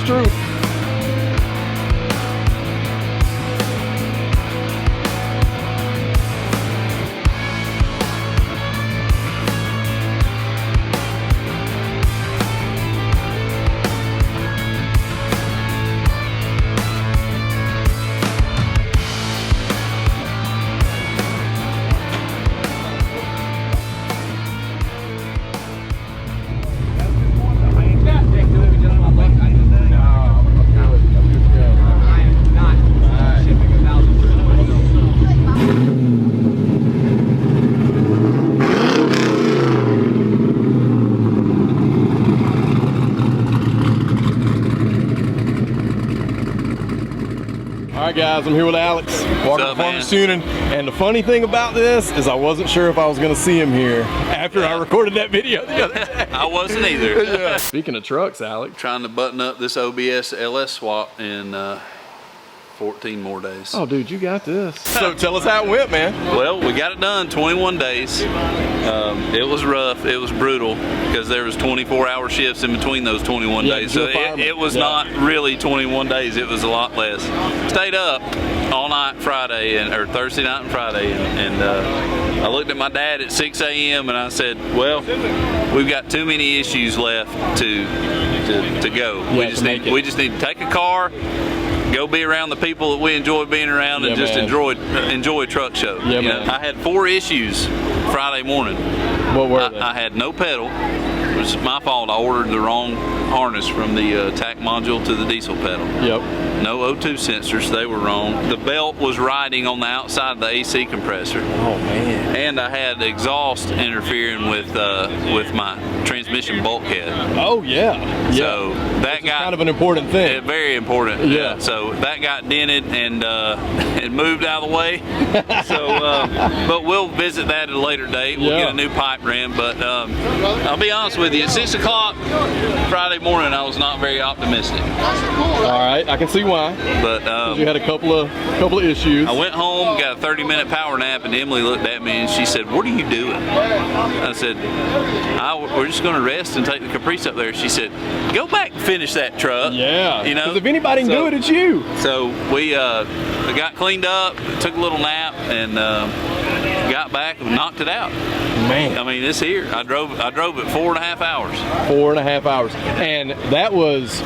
true. Alright guys, I'm here with Alex, Walker Performance Tuning, and the funny thing about this is I wasn't sure if I was going to see him here after I recorded that video the other day. I wasn't either. Yeah. Speaking of trucks, Alex. Trying to button up this OBS LS swap in 14 more days. Oh dude, you got this. So tell us how it went, man. Well, we got it done 21 days. It was rough, it was brutal, because there was 24-hour shifts in between those 21 days. So it was not really 21 days, it was a lot less. Stayed up all night Friday, or Thursday night and Friday, and I looked at my dad at 6 a.m. and I said, well, we've got too many issues left to go. Yeah, we just need to take a car, go be around the people that we enjoy being around, and just enjoy a truck show. Yeah, you know, I had 4 issues Friday morning. What were they? I had no pedal, which is my fault. I ordered the wrong harness from the TAC module to the diesel pedal. Yep. No O2 sensors, they were wrong. The belt was riding on the outside of the AC compressor. Oh man. And I had exhaust interfering with my transmission bulkhead. Oh yeah. So that got kind of an important thing. Very important. Yeah. So that got dented and it moved out of the way. So, but we'll visit that at a later date. We'll get a new pipe rim. But I'll be honest with you, at 6 o'clock Friday morning, I was not very optimistic. All right, I can see why. But you had a couple of issues. I went home, got a 30-minute power nap, and Emily looked at me and she said, "What are you doing?" I said, "We're just going to rest and take the Caprice up there." She said, "Go back and finish that truck." Yeah. You know, because if anybody can do it, it's you. So we got cleaned up, took a little nap, and got back and knocked it out. Man, I mean, it's here. I drove it 4.5 hours. 4.5 hours, and that was.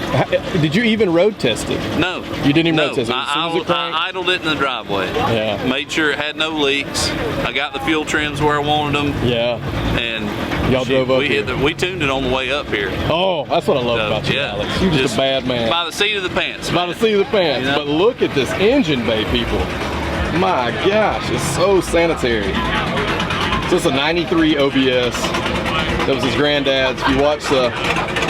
Did you even road test it? No, you didn't even road test it. I idled it in the driveway. Yeah. Made sure it had no leaks. I got the fuel trims where I wanted them. Yeah. And y'all drove up here. We tuned it on the way up here. Oh, that's what I love about you, Alex. You're just a bad man. By the seat of the pants. By the seat of the pants. You know? But look at this engine bay, people. My gosh, it's so sanitary. So it's a 93 OBS. That was his granddad's. If you watch the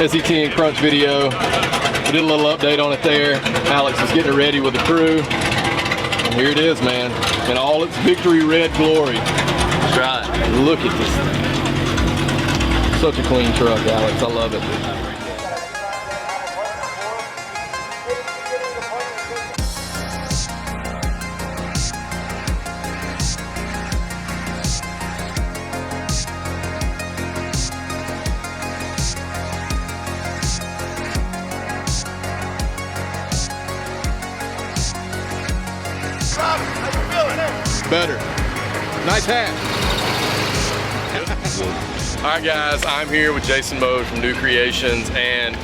SET and Crunch video, we did a little update on it there. Alex was getting it ready with the crew. And here it is, man. In all its victory red glory. That's right. Look at this thing. Such a clean truck, Alex. I love it. Better. Nice hat. All right, guys, I'm here with Jason Mode from New Creations, and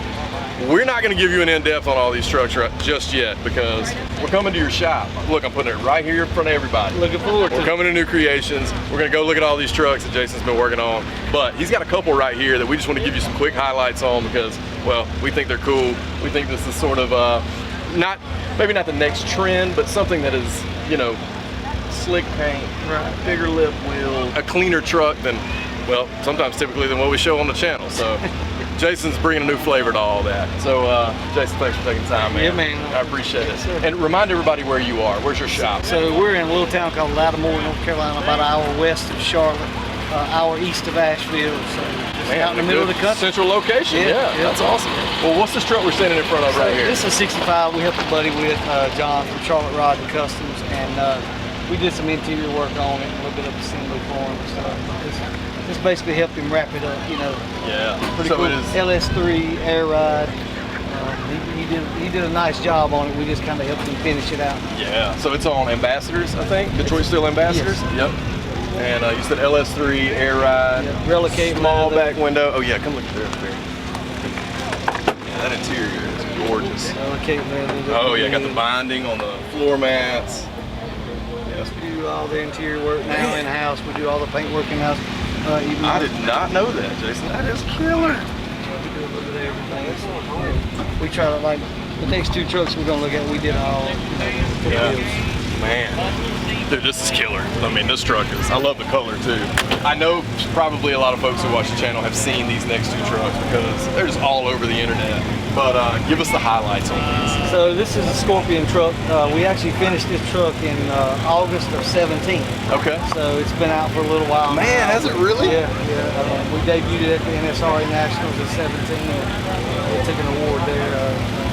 we're not going to give you an in-depth on all these trucks just yet because we're coming to your shop. Look, I'm putting it right here in front of everybody. Looking forward to it. We're coming to New Creations. We're going to go look at all these trucks that Jason's been working on, but he's got a couple right here that we just want to give you some quick highlights on because, well, we think they're cool. We think this is sort of maybe not the next trend, but something that is, you know, slick paint, bigger lip wheel, a cleaner truck than, well, sometimes typically than what we show on the channel. So Jason's bringing a new flavor to all that. So Jason, thanks for taking time, man. Yeah, man. I appreciate it. And remind everybody where you are. Where's your shop? So we're in a little town called Lattimore, North Carolina, about an hour west of Charlotte, hour east of Asheville. So just out in the middle of the country. Central location. Yeah, that's awesome. Well, what's this truck we're standing in front of right here? This is a 65 we helped a buddy with, John from Charlotte Rod and Customs, and we did some interior work on it, a little bit of assembly for him. So this basically helped him wrap it up, you know. Yeah. Pretty cool. LS3 air ride. He did a nice job on it. We just kind of helped him finish it out. Yeah. So it's on Ambassadors, I think. Detroit Steel Ambassadors. Yes. Yep. And you said LS3 air ride. Yeah, relicate small leather. back window. Oh yeah, come look at there. Yeah, that interior is gorgeous. Relicate leather. Oh yeah, got the binding on the floor mats. Yes. We do all the interior work now in house. We do all the paint work in house. I did not know that, Jason. That is killer. We do a little bit of everything. We try to, like, the next 2 trucks we're gonna look at, we did all, Yeah. Man, dude, this is killer. I mean, this truck is, I love the color too. I know probably a lot of folks who watch the channel have seen these next 2 trucks because they're just all over the internet. But give us the highlights on this. So this is a Scorpion truck. We actually finished this truck in August of 17. Okay. So it's been out for a little while. Man, now. has it really? Yeah. We debuted it at the NSRA Nationals in 17. We took an award there,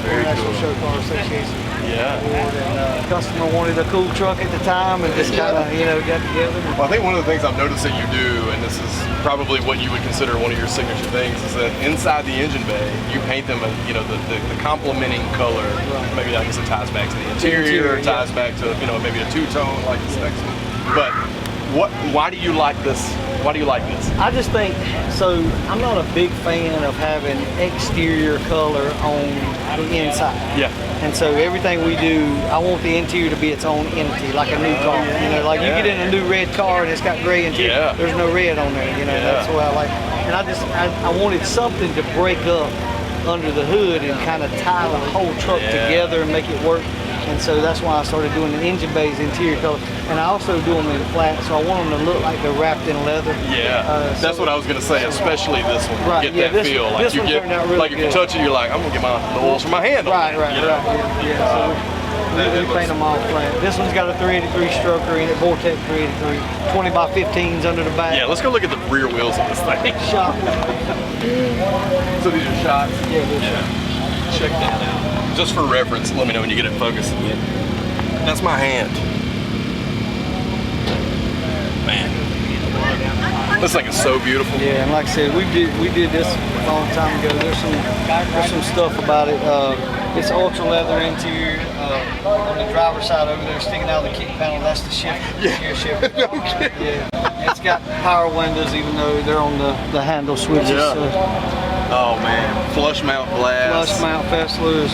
International cool. Show Car Association. Yeah. Award, and customer wanted a cool truck at the time, and just kind of got together. Well, I think one of the things I've noticed that you do, and this is probably what you would consider one of your signature things, is that inside the engine bay, you paint them, the complementing color. Right. Maybe I guess it ties back to the interior, ties back to maybe a 2-tone like this next one. But why do you like this? Why do you like this? I just think, so I'm not a big fan of having exterior color on the inside. Yeah. And so everything we do, I want the interior to be its own entity, like a new car. You get in a new red car and it's got gray interior. Yeah. There's no red on there. That's what I like. And I wanted something to break up under the hood and kind of tie the whole truck together and make it work. And so that's why I started doing the engine bay's interior color. And I also do them in flat, so I want them to look like they're wrapped in leather. Yeah, that's what I was gonna say, especially this one. Right, You get that feel. Like this you one get, turned out really like if you good. touch it, you're like, I'm gonna get the oils from my hand. Right. So we paint them all flat. This one's got a 383 stroker in it, Vortex 383, 20 by 15s under the back. Yeah, let's go look at the rear wheels of this thing. Shop. So these are shots. Yeah. Check that out. Just for reference, let me know when you get it focused. That's my hand. Man. This thing is so beautiful. Yeah, and like I said, we did this a long time ago. There's some stuff about it. It's ultra leather interior. On the driver's side over there, sticking out of the kick panel, that's the shifter. Gear shifter. No kidding. Yeah. It's got power windows, even though they're on the handle switches. Oh man, flush mount glass. Flush mount Fesslers,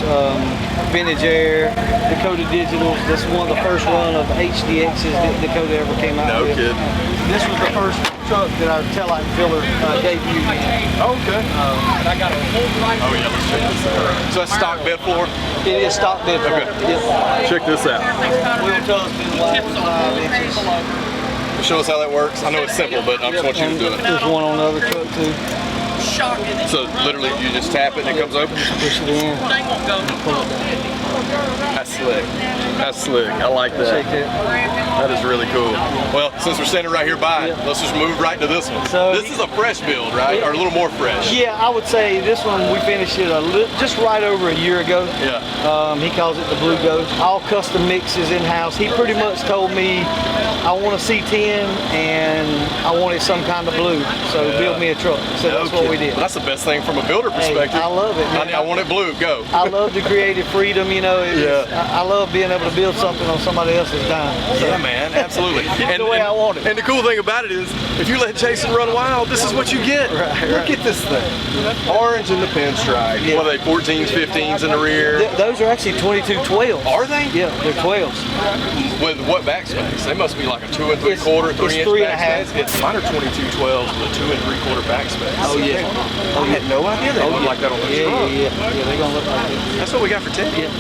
vintage air, Dakota Digitals. This is one of the first run of HDXs that Dakota ever came out No with. kidding. This was the first truck that our taillight filler debuted in. Okay. And I got a whole right. Oh yeah, let's check this out. So that's stock bed floor? It is stock bed floor. Okay. Yes. Check this out. Wheel tubs been wide 5 inches. Show us how that works. I know it's simple, but I just want you to do it. There's one on the other truck too. So literally you just tap it and it comes open? Push it in. That's slick. That's slick. I like that. Shake it. That is really cool. Well, since we're standing right here by it, let's just move right to this one. So this is a fresh build, right? Or a little more fresh. Yeah, I would say this one we finished it just right over a year ago. Yeah. He calls it the Blue Ghost. All custom mixes in-house. He pretty much told me I want a C10 and I wanted some kind of blue. So build me a truck. So that's what we did. Well, that's the best thing from a builder perspective. I love it, man. I want it blue. Go. I love the creative freedom, I love being able to build something on somebody else's dime. So. Yeah, man, absolutely. It's the way I want it. And the cool thing about it is, if you let Jason run wild, this is what you get. Look at this thing. Orange in the pinstripe. Yeah. What are they, 14s, 15s in the rear? Those are actually 2212s. Are they? Yeah, they're 12s. With what backspace? They must be like a 2 3/4, 3 inch 3.5. backspace. It's mine are 2212s with a 2 3/4 backspace. Oh yeah. I had no idea they look like that on the truck. Yeah, they're gonna look like this. That's what we got for 10. Yeah.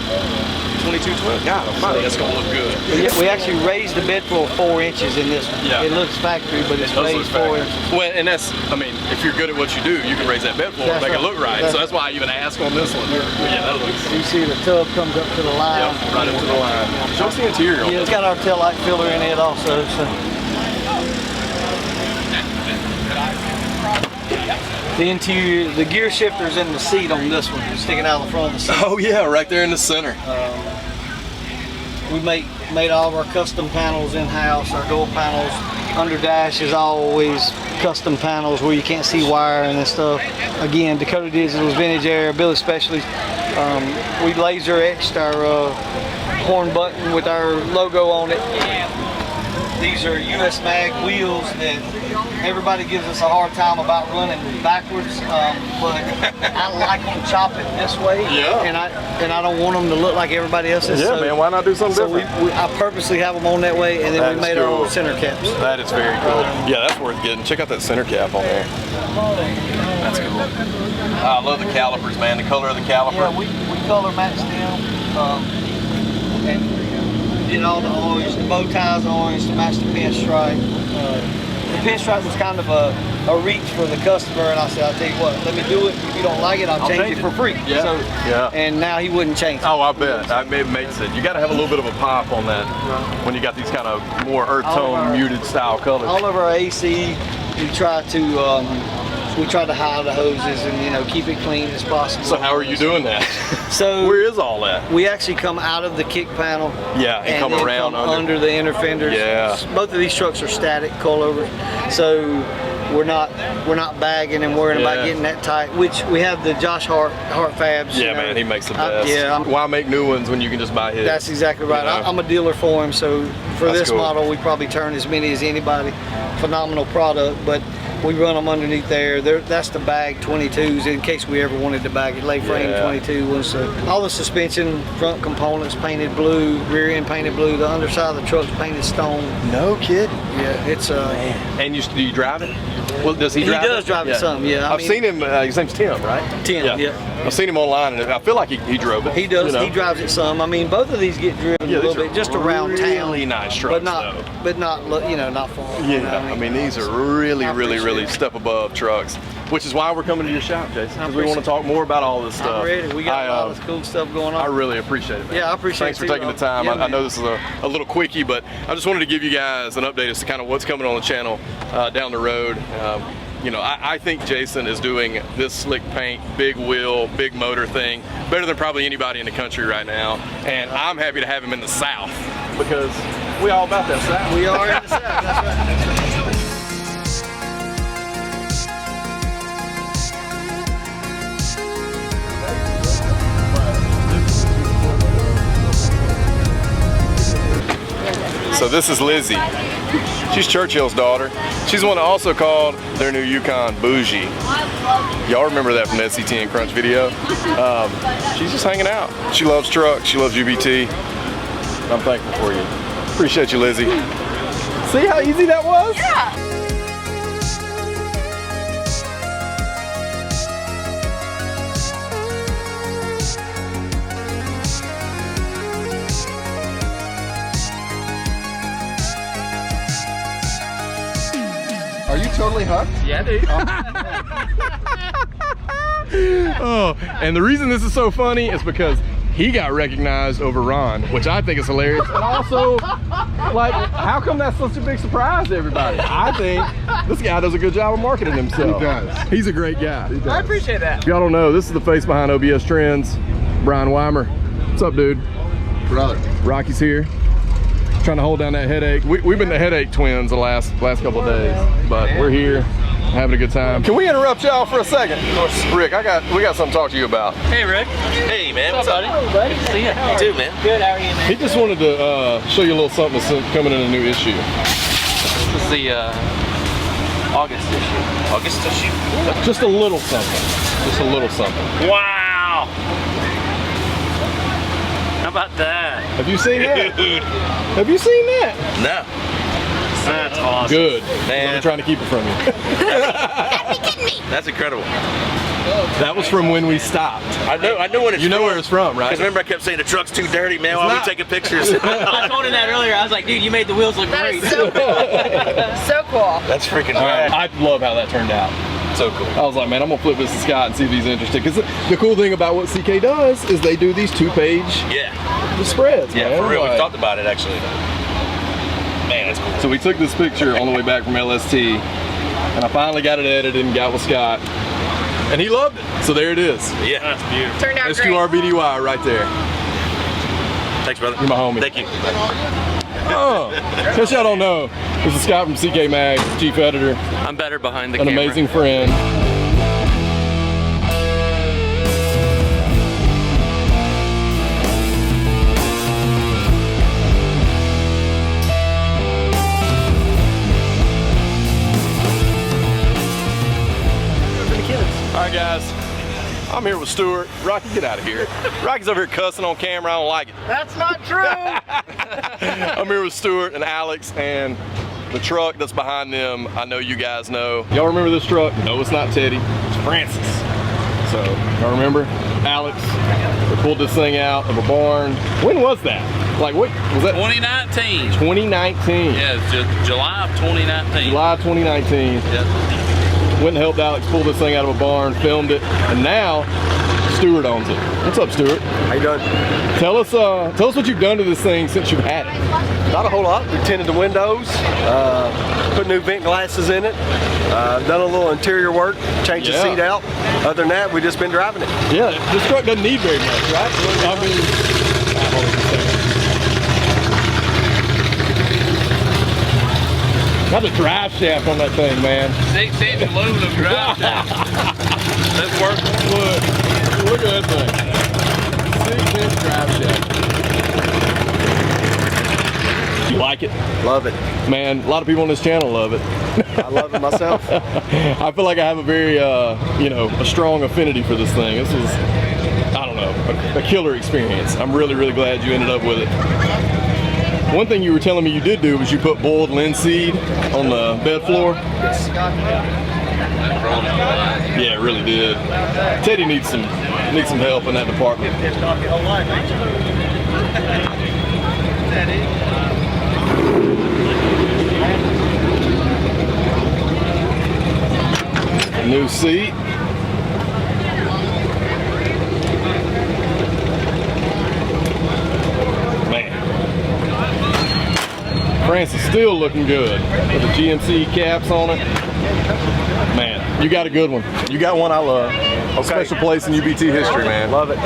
2212. God almighty, that's gonna look good. Yeah, we actually raised the bed floor 4 inches in this one. Yeah. It looks factory, but it's It does look raised 4 factory. inches. Well, and that's, I mean, if you're good at what you do, you can raise that bed floor and That's make it right. look right. So that's why I even asked on this one. Yeah, that looks. You see the tub comes up to the line. Yep, right up to the line. Show us the interior. Yeah, it's got our tail light filler in it also. So. The interior, the gear shifter's in the seat on this one, sticking out of the front of the seat. Oh yeah, right there in the center. We made all of our custom panels in-house, our door panels under dash is always custom panels where you can't see wiring and stuff. Again, Dakota Digital's Vintage Air, Billy Specialties. We laser etched our horn button with our logo on it. These are US Mag wheels that everybody gives us a hard time about running backwards, but I like them chopping this way, and I don't want them to look like everybody else's. Yeah, so, man, why not do something different? I purposely have them on that way, and then we made our own center caps. That is very cool. Yeah, that's worth getting. Check out that center cap on there. That's cool. I love the calipers, man. The color of the caliper. Yeah, we color matched them, and did all the orange, the bow ties orange to match the pinstripe. The pinstripe was kind of a reach for the customer, and I said, I'll tell you what, let me do it. If you don't like it, I'll change it for free. Yeah. So, and now he wouldn't change it. Oh, I bet. It makes it. You got to have a little bit of a pop on that when you got these kind of more earth tone, muted style colors. All of our AC, we try to hide the hoses and keep it clean as possible. So how are you doing that? So where is all that? We actually come out of the kick panel. Yeah, and come around under the inner fenders. Yeah. Both of these trucks are static coilovers, so we're not bagging and worrying about getting that tight. Which we have the Josh Hart Fabs. Yeah, man, he makes the best. Why make new ones when you can just buy his? That's exactly right. I'm a dealer for him, so for this model, we probably turn as many as anybody. Phenomenal product, but we run them underneath there. That's the bag 22s in case we ever wanted to bag it. Lay frame 22 was all the suspension, front components painted blue, rear end painted blue, the underside of the truck's painted stone. No kidding. Yeah, it's And do you drive it? Well, does he drive it? He does drive it some, yeah. I've seen him, his name's Tim, right? Tim, yeah. I've seen him online, and I feel like he drove it. He does, he drives it some. I mean, both of these get driven a little bit, just around town. Really nice trucks, not not far. Yeah, I mean, these are really step above trucks, which is why we're coming to your shop, Jason, because we want to talk more about all this stuff. I'm ready. We got a lot of cool stuff going on. I really appreciate it, man. Yeah, I appreciate it. Thanks for taking the time. Yeah, I know this is a little quickie, but I just wanted to give you guys an update as to kind of what's coming on the channel down the road. I think Jason is doing this slick paint, big wheel, big motor thing better than probably anybody in the country right now. And I'm happy to have him in the South because we all about that South. We are in the South, that's right. So this is Lizzie. She's Churchill's daughter. She's the one that also called their new Yukon bougie. Y'all remember that from the SCT and Crunch video? She's just hanging out. She loves trucks. She loves UBT. I'm thankful for you. Appreciate you, Lizzie. See how easy that was? Yeah. Are you totally hooked? Yeah, dude. Oh, and the reason this is so funny is because he got recognized over Ron, which I think is hilarious. And also, like, how come that's such a big surprise to everybody? I think this guy does a good job of marketing himself. He does. He's a great guy. He does. I appreciate that. If y'all don't know, this is the face behind OBS Trends, Brian Weimer. What's up, dude? Brother. Rocky's here. Trying to hold down that headache. We've been the headache twins the last couple of days, but we're here having a good time. Can we interrupt y'all for a second? Of course. Rick, we got something to talk to you about. Hey, Rick. Hey, man. What's up, buddy? Good to see you. You too, man. Good, how are you, man? He just wanted to show you a little something that's coming in a new issue. This is the August issue. August issue? Just a little something. Just a little something. Wow! How about that? Have you seen that? Dude. Have you seen that? No. That's awesome. Good. Man. I'm trying to keep it from you. That's incredible. That was from when we stopped. I know when it's You know where it's from, right? Because remember I kept saying the truck's too dirty, man, while we not. taking pictures. I told him that earlier. I was like, dude, you made the wheels look That great. is so cool. So cool. That's freaking I rad. love how that turned out. So cool. I was like, man, I'm gonna flip this to Scott and see if he's interested. Because the cool thing about what CK does is they do these 2-page Yeah. spreads, Yeah, man. for real. Like- We've talked about it, actually. Man, that's cool. So we took this picture on the way back from LST, and I finally got it edited and got with Scott, and he loved it. So there it is. Yeah. That's beautiful. Turned out great. SQRBDY right there. Thanks, brother. You're my homie. Thank you. In case y'all don't know, this is Scott from CK Mag, Chief Editor. I'm better behind the An camera. amazing friend. All right, guys. I'm here with Stuart. Rocky, get out of here. Rocky's over here cussing on camera. I don't like it. That's not true. I'm here with Stuart and Alex, and the truck that's behind them, I know you guys know. Y'all remember this truck? No, it's not Teddy. It's Francis. So, y'all remember? Alex, we pulled this thing out of a barn. When was that? Like, what was that? 2019. 2019. Yeah, it's July of 2019. July 2019. Yep. Went and helped Alex pull this thing out of a barn, filmed it, and now Stuart owns it. What's up, Stuart? How you doing? Tell us what you've done to this thing since you've had it. Not a whole lot. We tinted the windows, put new vent glasses in it, done a little interior work, changed the seat out. Other than that, we've just been driving it. Yeah, this truck doesn't need very much, right? I mean, hold on a second. Got the drive shaft on that thing, man. 6-inch aluminum drive shaft. That's worth it. Look at that thing. 6-inch drive shaft. You like it? Love it. Man, a lot of people on this channel love it. I love it myself. I feel like I have a very, a strong affinity for this thing. This was, I don't know, a killer experience. I'm really, really glad you ended up with it. One thing you were telling me you did do was you put boiled linseed on the bed floor. Yeah, it really did. Teddy needs some help in that department. New seat. Francis still looking good with the GMC caps on it. Man, you got a good one. You got one I love. A special place in UBT history, man. Love it.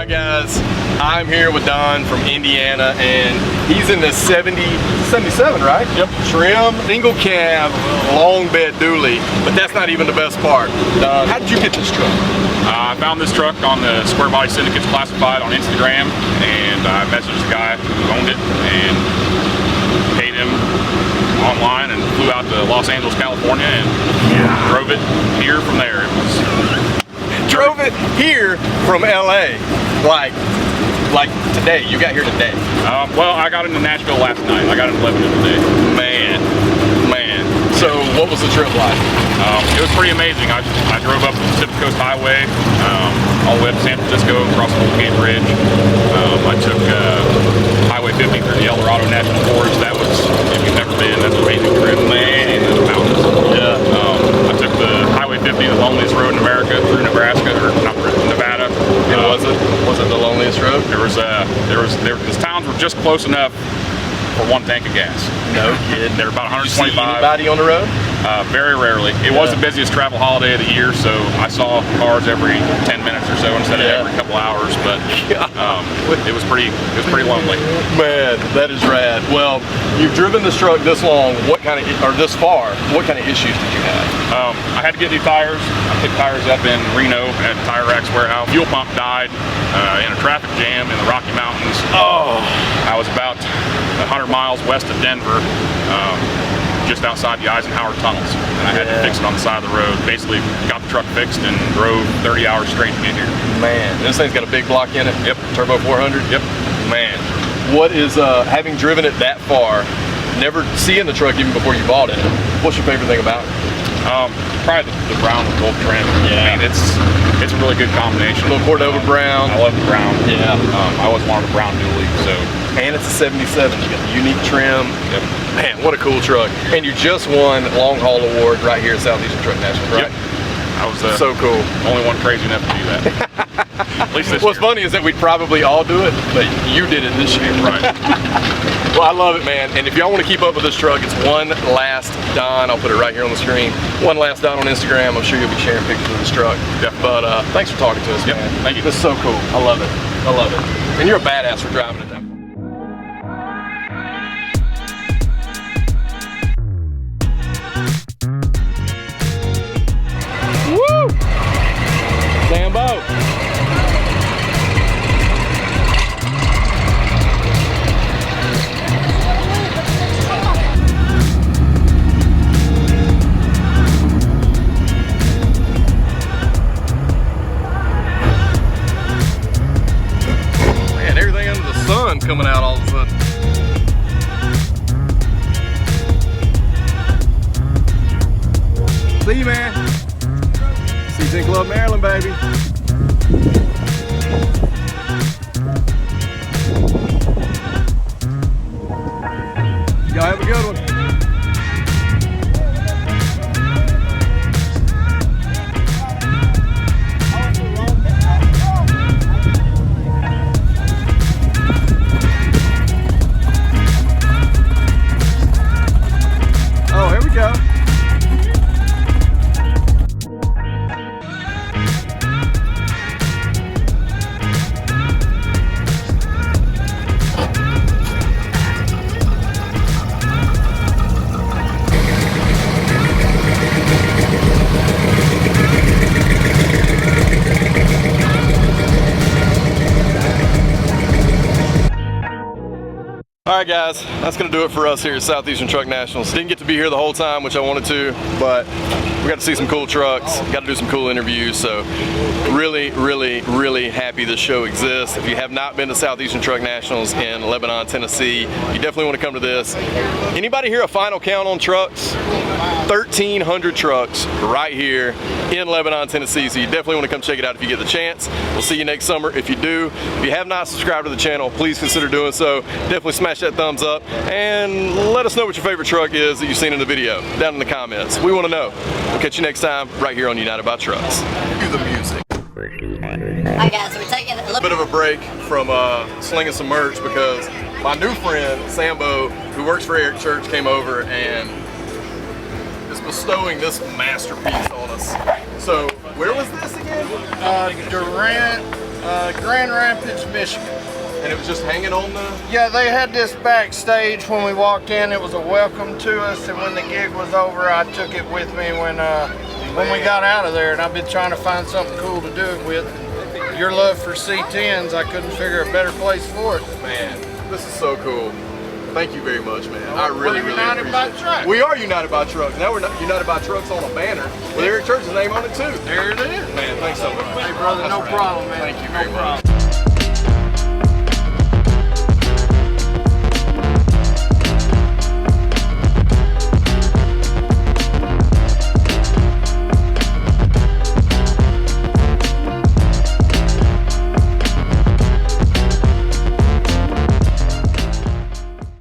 Alright guys, I'm here with Don from Indiana, and he's in the 77, right? Yep. Trim, single cab, long bed dually, but that's not even the best part. Don, how did you get this truck? I found this truck on the Square Body Syndicates Classified on Instagram, and I messaged the guy who owned it and paid him online and flew out to Los Angeles, California, and drove it here from there. Drove it here from LA, like today. You got here today. Well, I got into Nashville last night. I got into Lebanon today. Man. So what was the trip like? It was pretty amazing. I drove up the Pacific Coast Highway all the way up to San Francisco, across the Golden Gate Bridge. I took Highway 50 through the El Dorado National Forest. That was, if you've never been, that's an amazing trip. Man, in the mountains. Yeah. I took the Highway 50, the loneliest road in America, through Nebraska, or not Nevada. Was it the loneliest road? The towns were just close enough for one tank of gas. No kidding. They're about 125. Did you see anybody on the road? Very rarely. It was the busiest travel holiday of the year, so I saw cars every 10 minutes or so instead of every couple hours. But it was pretty lonely. Man, that is rad. Well, you've driven this truck this long. This far? What kind of issues did you have? I had to get new tires. I picked tires up in Reno at Tire Racks warehouse. Fuel pump died in a traffic jam in the Rocky Mountains. Oh. I was about 100 miles west of Denver, just outside the Eisenhower tunnels, and I had to fix it on the side of the road. Basically got the truck fixed and drove 30 hours straight to get here. Man, this thing's got a big block in it. Yep. Turbo 400. Yep. Man, what is having driven it that far, never seeing the truck even before you bought it, what's your favorite thing about it? Probably the brown with gold trim. Yeah. I mean, it's a really good combination. A little Cordova brown. I love the brown. Yeah. I always wanted a brown dually, so and it's a 77. You got the unique trim. Yep. Man, what a cool truck. And you just won Long Haul Award right here at Southeastern Truck Nationals, right? Yep. I was So cool. only one crazy enough to do that. At least this What's year. funny is that we'd probably all do it, but you did it this year. Right. Well, I love it, man. And if y'all want to keep up with this truck, it's One Last Don. I'll put it right here on the screen. One Last Don on Instagram. I'm sure you'll be sharing pictures of this truck. Yep. But thanks for talking to us, Yep. man. Thank you. This is so cool. I love it. I love it. And you're a badass for driving it that way. Woo! Sambo. Man, everything under the sun's coming out all of a sudden. See you, man. C10 Club Maryland, baby. Y'all have a good one. Oh, here we go. All right, guys, that's gonna do it for us here at Southeastern Truck Nationals. Didn't get to be here the whole time, which I wanted to, but we got to see some cool trucks, got to do some cool interviews, so really happy this show exists. If you have not been to Southeastern Truck Nationals in Lebanon, Tennessee, you definitely want to come to this. Anybody here a final count on trucks? 1,300 trucks right here in Lebanon, Tennessee, so you definitely want to come check it out if you get the chance. We'll see you next summer if you do. If you have not subscribed to the channel, please consider doing so. Definitely smash that thumbs up and let us know what your favorite truck is that you've seen in the video down in the comments. We want to know. We'll catch you next time right here on United by Trucks. Cue the music. Hi guys, we're taking a A bit of a break from slinging some merch because my new friend Sambo, who works for Eric Church, came over and is bestowing this masterpiece on us. So where was this again? Grand Rapids, Michigan. And it was just hanging on the... Yeah, they had this backstage when we walked in. It was a welcome to us, and when the gig was over, I took it with me when we got out of there, and I've been trying to find something cool to do it with. Your love for C10s, I couldn't figure a better place for it. Man, this is so cool. Thank you very much, man. I really United by appreciate it. Trucks. We are United by Trucks. Now we're United by Trucks on a banner with Eric Church's name on it too. There it is. Man, thanks so much. Hey brother, no problem, man. Thank you very no much. problem.